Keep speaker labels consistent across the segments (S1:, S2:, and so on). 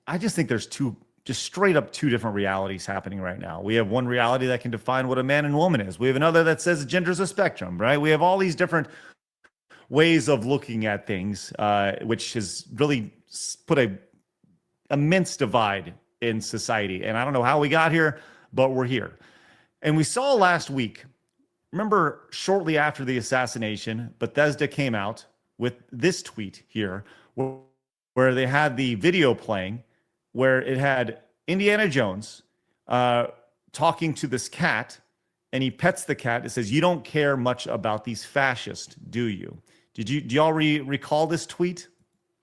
S1: I just think there's just straight up two different realities happening right now. We have one reality that can define what a man and woman is. We have another that says gender is a spectrum, right? We have all these different ways of looking at things, which has really put a immense divide in society. And I don't know how we got here, but we're here. And we saw last week, remember shortly after the assassination, Bethesda came out with this tweet here where they had the video playing where it had Indiana Jones talking to this cat, and he pets the cat. It says, "You don't care much about these fascists, do you?" Do y'all recall this tweet?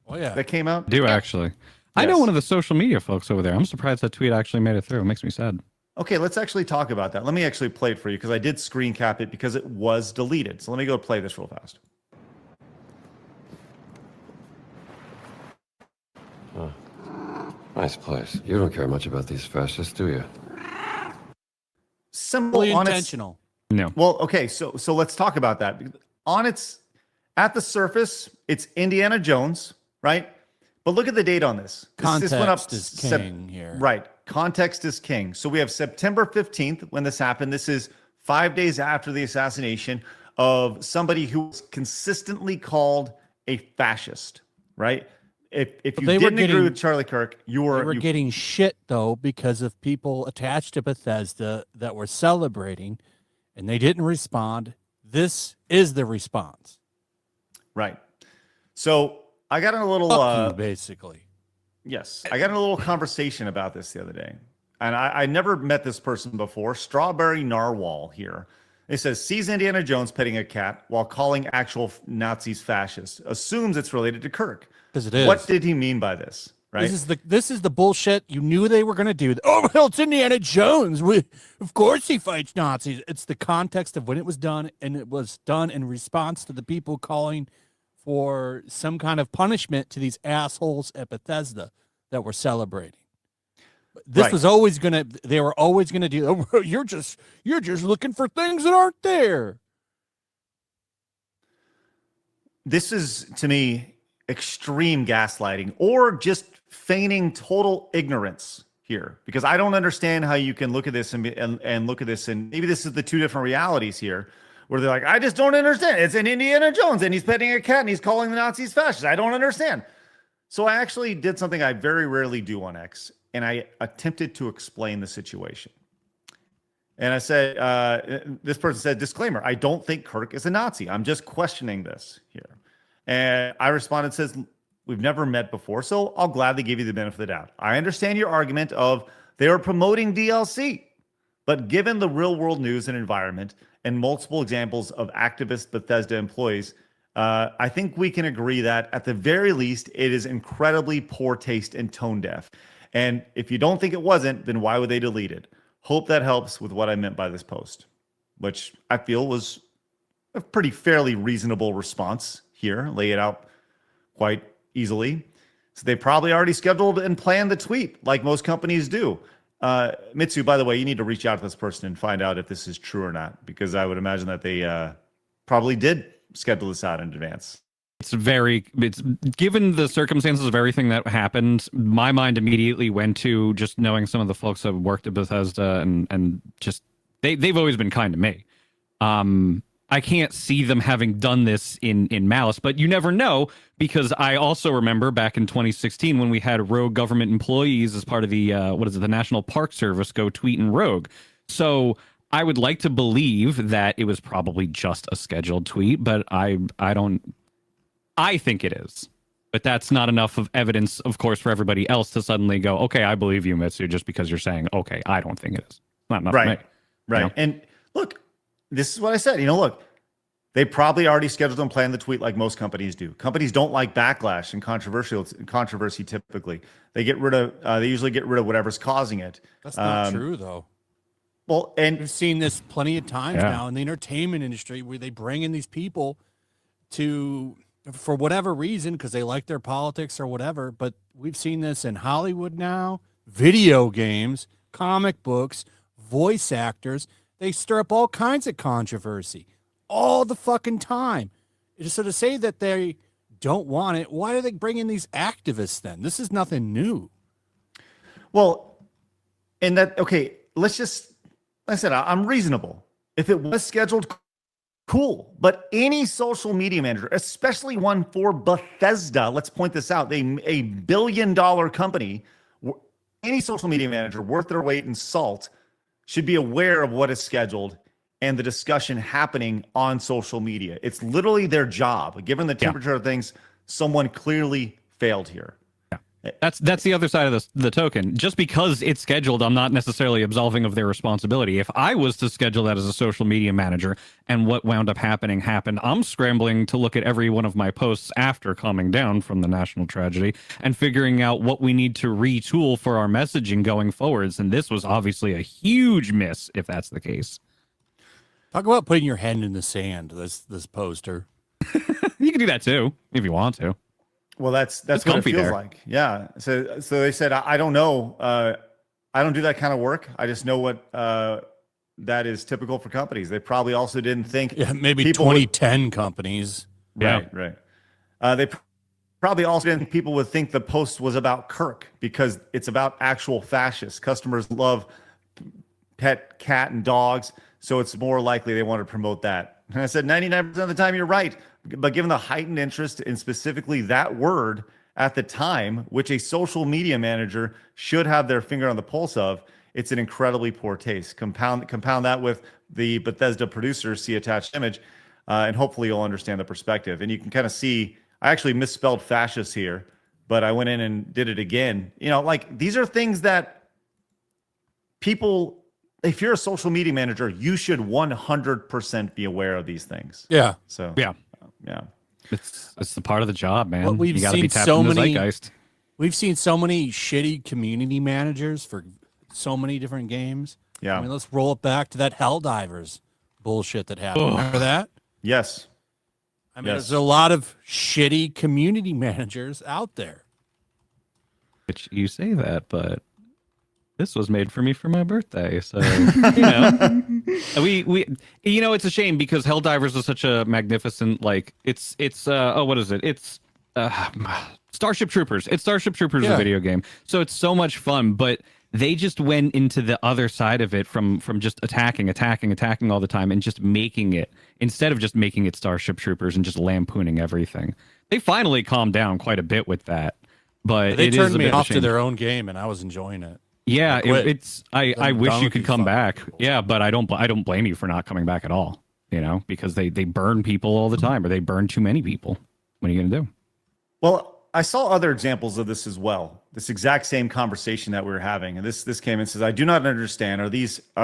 S2: Oh yeah,
S1: that came out.
S3: I do actually? Yes. I know one of the social media folks over there. I'm surprised that tweet actually made it through. It makes me sad.
S1: Okay, let's actually talk about that. Let me actually play it for you because I did screen cap it because it was deleted. So let me go play this real fast.
S4: Huh. Nice place. You don't care much about these fascists, do you?
S1: Simple,
S2: intentional.
S3: No.
S1: Well, okay, so let's talk about that. At the surface, it's Indiana Jones, right? But look at the date on this.
S2: Context went up is king here.
S1: Right. Context is king. So we have September 15th when this happened. This is 5 days after the assassination of somebody who was consistently called a fascist, right? If you didn't agree with Charlie Kirk, you were
S2: getting shit, though, because of people attached to Bethesda that were celebrating, and they didn't respond. This is the response.
S1: Right. So I got in a little...
S2: basically.
S1: Yes. I got in a little conversation about this the other day. And I never met this person before. Strawberry Narwhal here. It says, sees Indiana Jones petting a cat while calling actual Nazis fascists. Assumes it's related to Kirk.
S2: Because it is.
S1: What did he mean by this? Right?
S2: This is the bullshit you knew they were going to do. Oh, well, it's Indiana Jones. Of course he fights Nazis. It's the context of when it was done, and it was done in response to the people calling for some kind of punishment to these assholes at Bethesda that were celebrating. This was always they were always gonna do, oh, you're just looking for things that aren't there.
S1: This is, to me, extreme gaslighting or just feigning total ignorance here, because I don't understand how you can look at this and look at this, and maybe this is the two different realities here, where they're like, I just don't understand. It's an Indiana Jones, and he's petting a cat, and he's calling the Nazis fascists. I don't understand. So I actually did something I very rarely do on X, and I attempted to explain the situation. And I said, this person said, disclaimer, I don't think Kirk is a Nazi. I'm just questioning this here. And I responded, says, we've never met before, so I'll gladly give you the benefit of the doubt. I understand your argument of they are promoting DLC, but given the real world news and environment and multiple examples of activist Bethesda employees, I think we can agree that at the very least, it is incredibly poor taste and tone deaf. And if you don't think it wasn't, then why would they delete it? Hope that helps with what I meant by this post, which I feel was a pretty fairly reasonable response here. Lay it out quite easily. So they probably already scheduled and planned the tweet like most companies do. Mitsu, by the way, you need to reach out to this person and find out if this is true or not, because I would imagine that they probably did schedule this out in advance.
S3: It's given the circumstances of everything that happened, my mind immediately went to just knowing some of the folks that worked at Bethesda and just they've always been kind to me. I can't see them having done this in malice, but you never know, because I also remember back in 2016 when we had rogue government employees as part of the the National Park Service go tweeting rogue. So I would like to believe that it was probably just a scheduled tweet, but I think it is. But that's not enough of evidence, of course, for everybody else to suddenly go, okay, I believe you, Mitsu, just because you're saying, okay, I don't think it is. Not enough for me.
S1: Right.
S3: You know?
S1: And look, this is what I said. Look, they probably already scheduled and planned the tweet like most companies do. Companies don't like backlash and controversy typically. They usually get rid of whatever's causing it.
S2: That's not true, though.
S1: Well, and
S2: we've seen this plenty of times now in the entertainment industry where they bring in these people for whatever reason, because they like their politics or whatever. But we've seen this in Hollywood now, video games, comic books, voice actors. They stir up all kinds of controversy all the fucking time. So to say that they don't want it, why are they bringing these activists then? This is nothing new.
S1: Well, and that, okay, let's just, like I said, I'm reasonable. If it was scheduled, cool. But any social media manager, especially one for Bethesda, let's point this out, a billion-dollar company, any social media manager worth their weight in salt should be aware of what is scheduled and the discussion happening on social media. It's literally their job. Given the temperature of things, someone clearly failed here.
S3: That's the other side of the token. Just because it's scheduled, I'm not necessarily absolving of their responsibility. If I was to schedule that as a social media manager and what wound up happened, I'm scrambling to look at every one of my posts after calming down from the national tragedy and figuring out what we need to retool for our messaging going forwards. And this was obviously a huge miss if that's the case.
S2: Talk about putting your hand in the sand, this poster.
S3: You can do that too, if you want to.
S1: Well, that's what it feels like. Yeah. So they said, I don't know. I don't do that kind of work. I just know what that is typical for companies. They probably also didn't think.
S2: Yeah, maybe 2010 companies.
S1: Right. They probably also didn't think people would think the post was about Kirk because it's about actual fascists. Customers love pet cat and dogs, so it's more likely they want to promote that. And I said 99% of the time you're right. But given the heightened interest in specifically that word at the time, which a social media manager should have their finger on the pulse of, it's an incredibly poor taste. Compound that with the Bethesda producers, see attached image, and hopefully you'll understand the perspective. And you can kind of see, I actually misspelled fascist here, but I went in and did it again. You know, like these are things that people, if you're a social media manager, you should 100% be aware of these things.
S2: Yeah.
S1: So,
S3: yeah. It's the part of the job, man.
S2: Well,
S3: you gotta be tapped in the zeitgeist.
S2: We've seen so many shitty community managers for so many different games.
S1: Yeah.
S2: I mean, let's roll it back to that Helldivers bullshit that happened. Remember that?
S1: Yes.
S2: I mean, there's a lot of shitty community managers out there.
S3: Which you say that, but this was made for me for my birthday, so you know, we it's a shame because Helldivers is such a magnificent, like it's what is it? It's Starship Troopers. It's Starship Troopers, a video game, so it's so much fun. But they just went into the other side of it from just attacking all the time and just making it, instead of just making it Starship Troopers and just lampooning everything. They finally calmed down quite a bit with that, but
S2: they turned me off
S3: to
S2: to their own game, and I was enjoying it.
S3: Yeah, I wish you could come back. Yeah, but I don't blame you for not coming back at all. You know, because they burn people all the time, or they burn too many people. What are you gonna do?
S1: Well, I saw other examples of this as well. This exact same conversation that we were having, and this came and says, "I do not understand. Are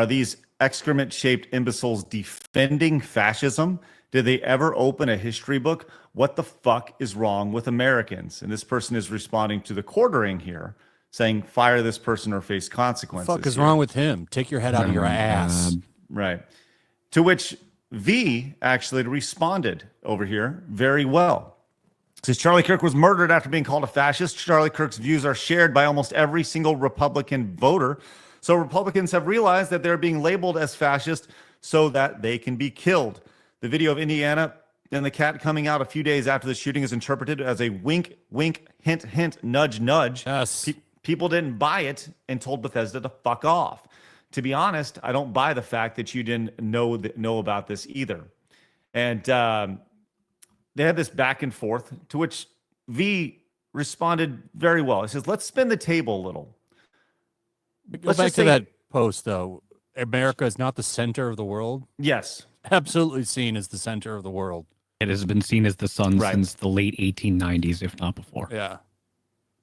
S1: these excrement-shaped imbeciles defending fascism? Did they ever open a history book? What the fuck is wrong with Americans?" And this person is responding to the quartering here, saying, fire this person or face consequences.
S2: What the fuck is wrong with him? Take your head out of your ass.
S1: Right. To which V actually responded over here very well. It says, Charlie Kirk was murdered after being called a fascist. Charlie Kirk's views are shared by almost every single Republican voter. So Republicans have realized that they're being labeled as fascist so that they can be killed. The video of Indiana and the cat coming out a few days after the shooting is interpreted as a wink, wink, hint, hint, nudge, nudge.
S2: Yes.
S1: People didn't buy it and told Bethesda to fuck off. To be honest, I don't buy the fact that you didn't know about this either. And they had this back and forth, to which V responded very well. He says, let's spin the table a little.
S2: Go back to that post, though. America is not the center of the world.
S1: Yes.
S2: Absolutely seen as the center of the world.
S3: It has been seen as the sun since the late 1890s, if not before.
S2: Yeah.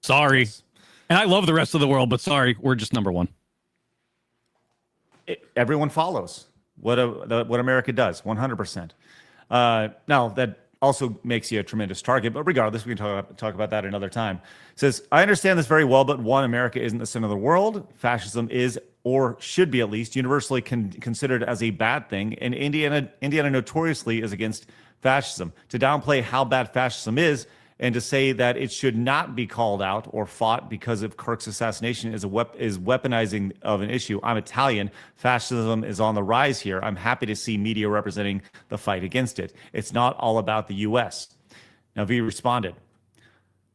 S3: Sorry.
S1: Yes.
S3: And I love the rest of the world, but sorry, we're just number one.
S1: Everyone follows what America does, 100%. Now, that also makes you a tremendous target, but regardless, we can talk about that another time. It says, I understand this very well, but one, America isn't the center of the world. Fascism is, or should be at least, universally considered as a bad thing, and Indiana notoriously is against fascism. To downplay how bad fascism is, and to say that it should not be called out or fought because of Kirk's assassination is weaponizing of an issue. I'm Italian. Fascism is on the rise here. I'm happy to see media representing the fight against it. It's not all about the U.S. Now, V responded,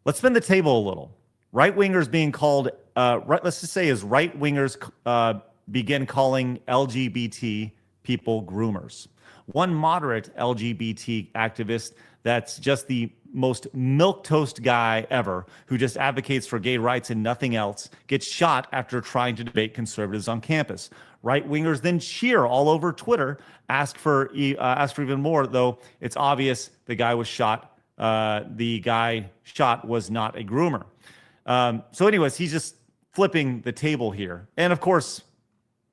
S1: let's spin the table a little. Right-wingers being called let's just say as right wingers begin calling LGBT people groomers. One moderate LGBT activist that's just the most milquetoast guy ever, who just advocates for gay rights and nothing else, gets shot after trying to debate conservatives on campus. Right wingers then cheer all over Twitter, ask for even more, though it's obvious the guy was shot. The guy shot was not a groomer. So, anyways, he's just flipping the table here, and of course,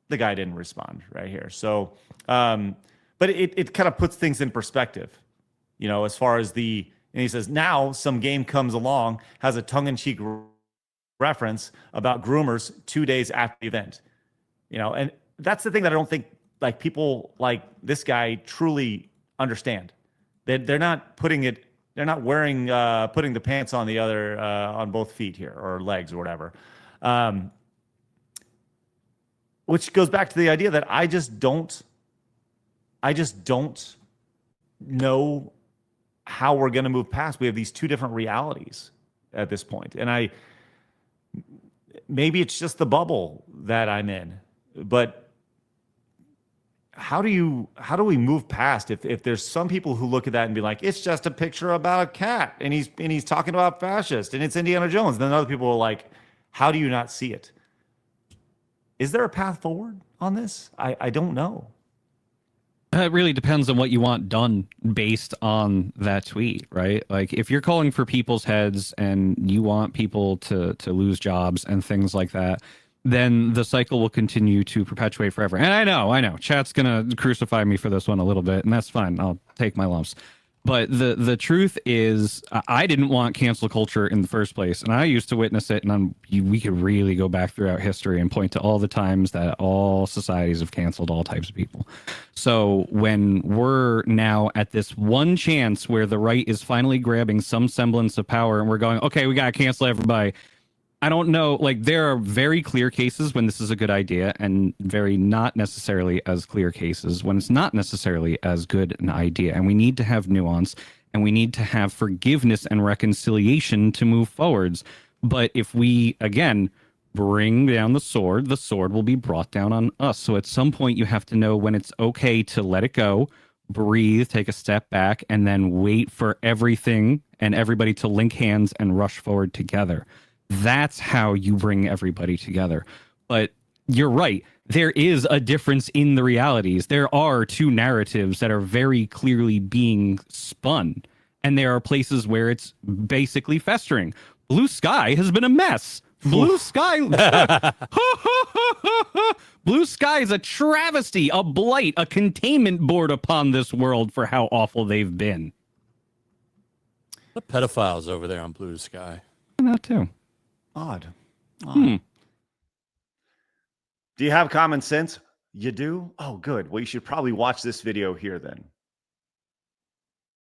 S1: the guy didn't respond right here. So, but it kind of puts things in perspective, you know, as far as and he says, now some game comes along, has a tongue-in-cheek reference about groomers 2 days after the event, you know, and that's the thing that I don't think like people like this guy truly understand. They're not putting it, they're not wearing, putting the pants on the other, on both feet here or legs or whatever. Which goes back to the idea that I just don't know how we're going to move past. We have these two different realities at this point. And maybe it's just the bubble that I'm in, but how do we move past if there's some people who look at that and be like, it's just a picture about a cat and he's talking about fascist and it's Indiana Jones. And then other people are like, how do you not see it? Is there a path forward on this? I don't know.
S3: It really depends on what you want done based on that tweet, right? Like if you're calling for people's heads and you want people to lose jobs and things like that, then the cycle will continue to perpetuate forever. And I know, chat's going to crucify me for this one a little bit, and that's fine. I'll take my lumps. But the truth is, I didn't want cancel culture in the first place, and I used to witness it. And we could really go back throughout history and point to all the times that all societies have canceled all types of people. So when we're now at this one chance where the right is finally grabbing some semblance of power, and we're going, okay, we gotta cancel everybody. I don't know, like there are very clear cases when this is a good idea and very not necessarily as clear cases when it's not necessarily as good an idea. And we need to have nuance and we need to have forgiveness and reconciliation to move forwards. But if we, again, bring down the sword will be brought down on us. So at some point you have to know when it's okay to let it go, breathe, take a step back, and then wait for everything and everybody to link hands and rush forward together. That's how you bring everybody together. But you're right. There is a difference in the realities. There are two narratives that are very clearly being spun. And there are places where it's basically festering. Blue Sky has been a mess. Blue Sky. Blue Sky is a travesty, a blight, a containment board upon this world for how awful they've been.
S5: The pedophiles over there on Blue Sky.
S3: That too.
S1: Odd. Do you have common sense? You do? Oh, good. Well, you should probably watch this video here then.